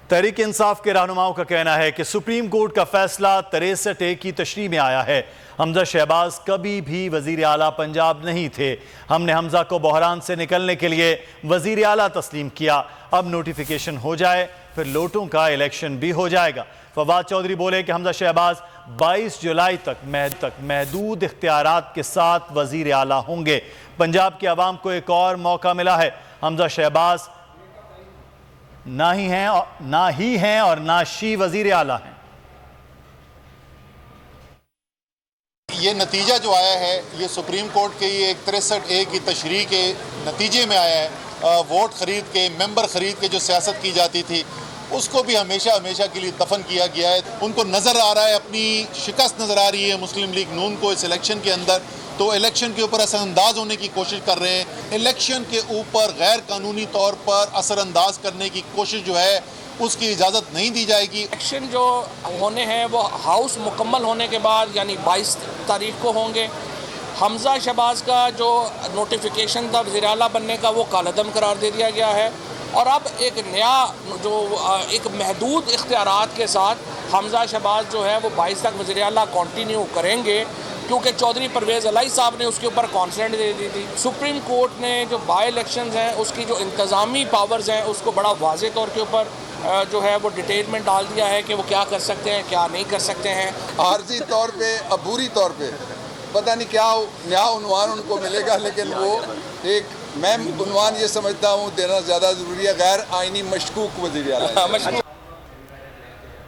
तहरीक इंसाफ के रहनुमाओं का कहना है कि सुप्रीम कोर्ट का फैसला 63A की तशरीह में आया है। हमजा शहबाज कभी भी वजीर आला पंजाब नहीं थे। हमने हमजा को बहरान से निकलने के लिए वजीर आला तस्लीम किया। अब नोटिफिकेशन हो जाए फिर लोटों का इलेक्शन भी हो जाएगा। फवाद चौधरी बोले कि हमजा शहबाज 22 जुलाई तक महदूद इख्तियारात के साथ वजीर आला होंगे। पंजाब की आवाम को एक और मौका मिला है। हमजा शहबाज ना ही हैं और ना शी वजीर आला हैं। ये नतीजा जो आया है ये सुप्रीम कोर्ट के ये 63A की तशरीह के नतीजे में आया है। वोट खरीद के, मेंबर खरीद के जो सियासत की जाती थी उसको भी हमेशा के लिए दफन किया गया है। उनको नज़र आ रहा है, अपनी शिकस्त नज़र आ रही है मुस्लिम लीग नून को इस इलेक्शन के अंदर, तो इलेक्शन के ऊपर असरअंदाज होने की कोशिश कर रहे हैं। इलेक्शन के ऊपर गैर कानूनी तौर पर असरअंदाज करने की कोशिश जो है उसकी इजाज़त नहीं दी जाएगी। इलेक्शन जो होने हैं वो हाउस मुकम्मल होने के बाद यानी 22 तारीख को होंगे। हमजा शहबाज का जो नोटिफिकेशन था वज़ीर आला बनने का वो कालअदम करार दे दिया गया है और अब एक नया जो एक महदूद इख्तियारात के साथ हमजा शहबाज जो है वो 22 तक वज़ीर आला कंटिन्यू करेंगे, क्योंकि चौधरी परवेज़ अलाई साहब ने उसके ऊपर कॉन्सेंट दे दी थी। सुप्रीम कोर्ट ने जो बाई इलेक्शंस हैं उसकी जो इंतज़ामी पावर्स हैं उसको बड़ा वाज़े तौर के ऊपर जो है वो डिटेल में डाल दिया है कि वो क्या कर सकते हैं क्या नहीं कर सकते हैं। आर्जी तौर पे अबूरी तौर पे पता नहीं क्या नया उन्वान उनको मिलेगा, लेकिन वो एक मैं उन्वान ये समझता हूँ देना ज़्यादा ज़रूरी है, गैर आइनी मशकूक वज़ीर आला।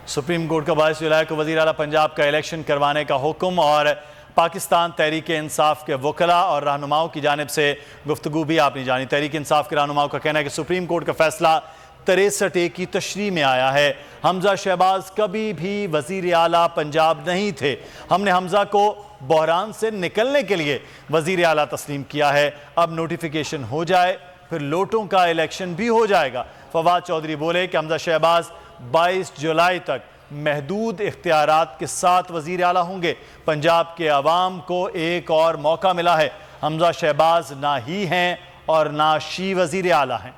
सुप्रीम कोर्ट का 22 जुलाई को वज़ीर आला पंजाब का इलेक्शन करवाने का हुक्म और पाकिस्तान तहरीक इंसाफ के वकला और रहनुमाओं की जानिब से गुफ्तगू भी आपने जानी। तहरीक इंसाफ के रहनुमाओं का कहना है कि सुप्रीम कोर्ट का फैसला 63A की तशरीह में आया है। हमजा शहबाज कभी भी वजीर आला पंजाब नहीं थे। हमने हमजा को बहरान से निकलने के लिए वजीर आला तस्लीम किया है। अब नोटिफिकेशन हो जाए फिर लोटों का इलेक्शन भी हो जाएगा। फवाद चौधरी बोले कि हमजा शहबाज 22 जुलाई तक महदूद इख्तियारात के साथ वजीर आला होंगे। पंजाब के अवाम को एक और मौका मिला है। हमजा शहबाज ना ही हैं और ना शी वजीर आला हैं।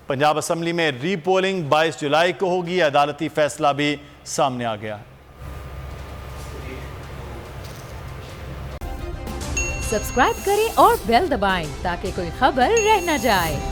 पंजाब असम्बली में रीपोलिंग 22 जुलाई को होगी। अदालती फैसला भी सामने आ गया है। सब्सक्राइब करें और बेल दबाएं ताकि कोई खबर रह न जाए।